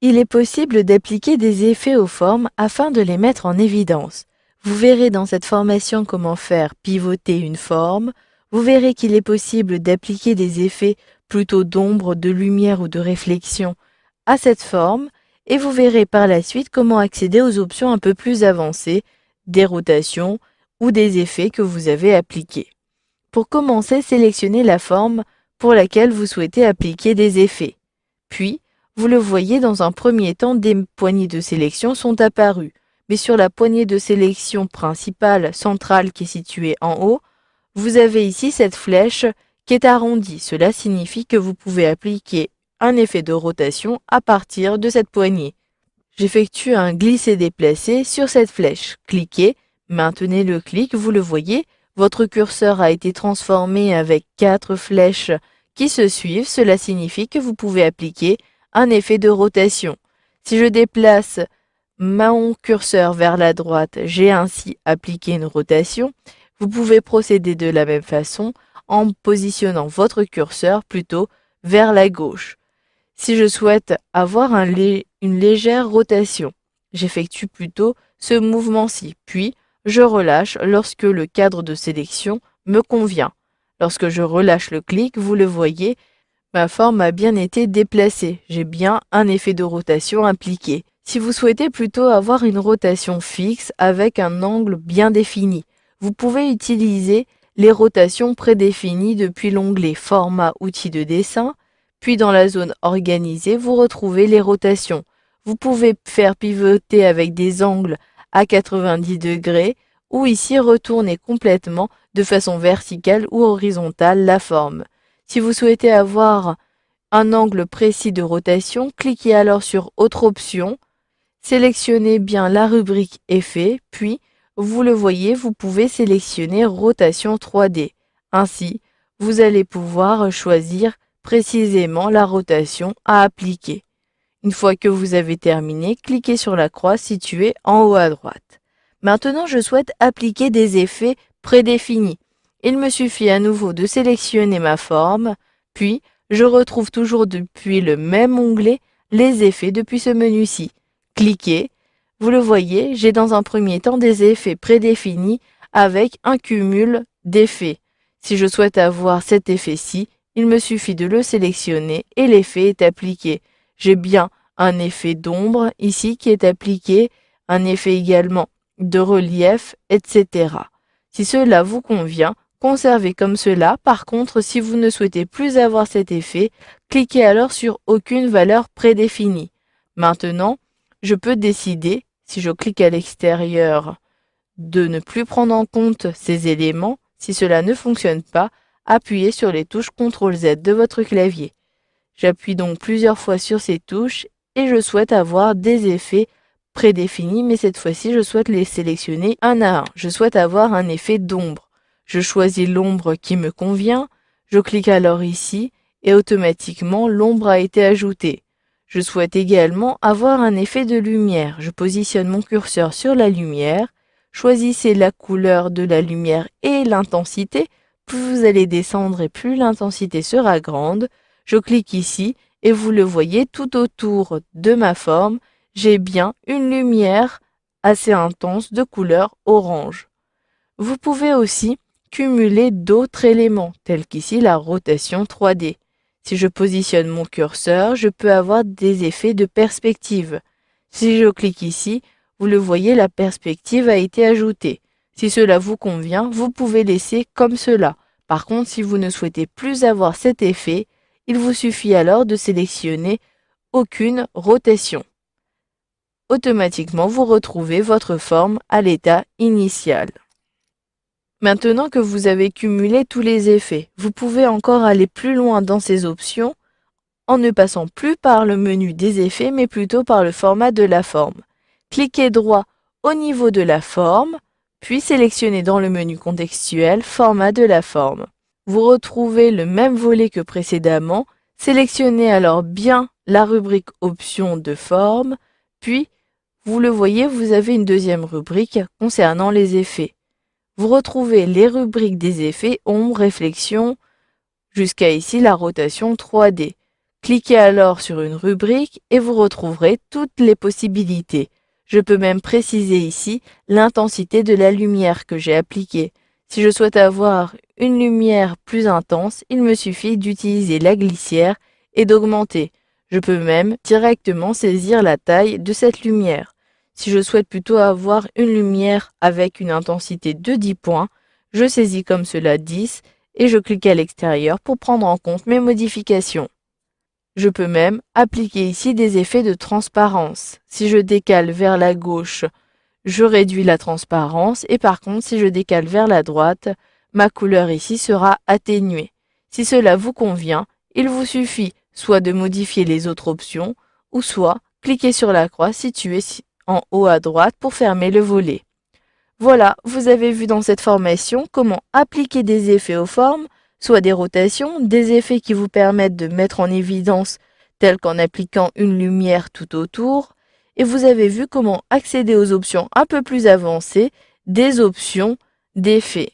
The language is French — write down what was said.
Il est possible d'appliquer des effets aux formes afin de les mettre en évidence. Vous verrez dans cette formation comment faire pivoter une forme. Vous verrez qu'il est possible d'appliquer des effets plutôt d'ombre, de lumière ou de réflexion à cette forme. Et vous verrez par la suite comment accéder aux options un peu plus avancées, des rotations ou des effets que vous avez appliqués. Pour commencer, sélectionnez la forme pour laquelle vous souhaitez appliquer des effets. Puis, vous le voyez dans un premier temps, des poignées de sélection sont apparues. Mais sur la poignée de sélection principale, centrale, qui est située en haut, vous avez ici cette flèche qui est arrondie. Cela signifie que vous pouvez appliquer un effet de rotation à partir de cette poignée. J'effectue un glisser-déplacer sur cette flèche. Cliquez, maintenez le clic, vous le voyez, votre curseur a été transformé avec 4 flèches qui se suivent. Cela signifie que vous pouvez appliquer un effet de rotation. Si je déplace mon curseur vers la droite, j'ai ainsi appliqué une rotation. Vous pouvez procéder de la même façon en positionnant votre curseur plutôt vers la gauche. Si je souhaite avoir une légère rotation, j'effectue plutôt ce mouvement-ci, puis je relâche lorsque le cadre de sélection me convient. Lorsque je relâche le clic, vous le voyez, ma forme a bien été déplacée. J'ai bien un effet de rotation appliqué. Si vous souhaitez plutôt avoir une rotation fixe avec un angle bien défini, vous pouvez utiliser les rotations prédéfinies depuis l'onglet Format outils de dessin. Puis dans la zone organisée, vous retrouvez les rotations. Vous pouvez faire pivoter avec des angles à 90 degrés ou ici retourner complètement de façon verticale ou horizontale la forme. Si vous souhaitez avoir un angle précis de rotation, cliquez alors sur Autre option, sélectionnez bien la rubrique Effets, puis vous le voyez, vous pouvez sélectionner Rotation 3D. Ainsi, vous allez pouvoir choisir précisément la rotation à appliquer. Une fois que vous avez terminé, cliquez sur la croix située en haut à droite. Maintenant, je souhaite appliquer des effets prédéfinis. Il me suffit à nouveau de sélectionner ma forme, puis je retrouve toujours depuis le même onglet les effets depuis ce menu-ci. Cliquez. Vous le voyez, j'ai dans un premier temps des effets prédéfinis avec un cumul d'effets. Si je souhaite avoir cet effet-ci, il me suffit de le sélectionner et l'effet est appliqué. J'ai bien un effet d'ombre ici qui est appliqué, un effet également de relief, etc. Si cela vous convient, conservez comme cela. Par contre, si vous ne souhaitez plus avoir cet effet, cliquez alors sur Aucune valeur prédéfinie. Maintenant, je peux décider, si je clique à l'extérieur, de ne plus prendre en compte ces éléments. Si cela ne fonctionne pas, appuyez sur les touches CTRL-Z de votre clavier. J'appuie donc plusieurs fois sur ces touches et je souhaite avoir des effets prédéfinis, mais cette fois-ci, je souhaite les sélectionner un à un. Je souhaite avoir un effet d'ombre. Je choisis l'ombre qui me convient, je clique alors ici et automatiquement l'ombre a été ajoutée. Je souhaite également avoir un effet de lumière. Je positionne mon curseur sur la lumière, choisissez la couleur de la lumière et l'intensité. Plus vous allez descendre et plus l'intensité sera grande. Je clique ici et vous le voyez tout autour de ma forme, j'ai bien une lumière assez intense de couleur orange. Vous pouvez aussi cumuler d'autres éléments, tels qu'ici la rotation 3D. Si je positionne mon curseur, je peux avoir des effets de perspective. Si je clique ici, vous le voyez, la perspective a été ajoutée. Si cela vous convient, vous pouvez laisser comme cela. Par contre, si vous ne souhaitez plus avoir cet effet, il vous suffit alors de sélectionner Aucune rotation. Automatiquement, vous retrouvez votre forme à l'état initial. Maintenant que vous avez cumulé tous les effets, vous pouvez encore aller plus loin dans ces options en ne passant plus par le menu des effets, mais plutôt par le format de la forme. Cliquez droit au niveau de la forme, puis sélectionnez dans le menu contextuel Format de la forme. Vous retrouvez le même volet que précédemment. Sélectionnez alors bien la rubrique Options de forme, puis, vous le voyez, vous avez une deuxième rubrique concernant les effets. Vous retrouvez les rubriques des effets, ombre, réflexion, jusqu'à ici la rotation 3D. Cliquez alors sur une rubrique et vous retrouverez toutes les possibilités. Je peux même préciser ici l'intensité de la lumière que j'ai appliquée. Si je souhaite avoir une lumière plus intense, il me suffit d'utiliser la glissière et d'augmenter. Je peux même directement saisir la taille de cette lumière. Si je souhaite plutôt avoir une lumière avec une intensité de 10 points, je saisis comme cela 10 et je clique à l'extérieur pour prendre en compte mes modifications. Je peux même appliquer ici des effets de transparence. Si je décale vers la gauche, je réduis la transparence et par contre, si je décale vers la droite, ma couleur ici sera atténuée. Si cela vous convient, il vous suffit soit de modifier les autres options ou soit cliquer sur la croix située en haut à droite pour fermer le volet. Voilà, vous avez vu dans cette formation comment appliquer des effets aux formes, soit des rotations, des effets qui vous permettent de mettre en évidence, tels qu'en appliquant une lumière tout autour, et vous avez vu comment accéder aux options un peu plus avancées, des options d'effets.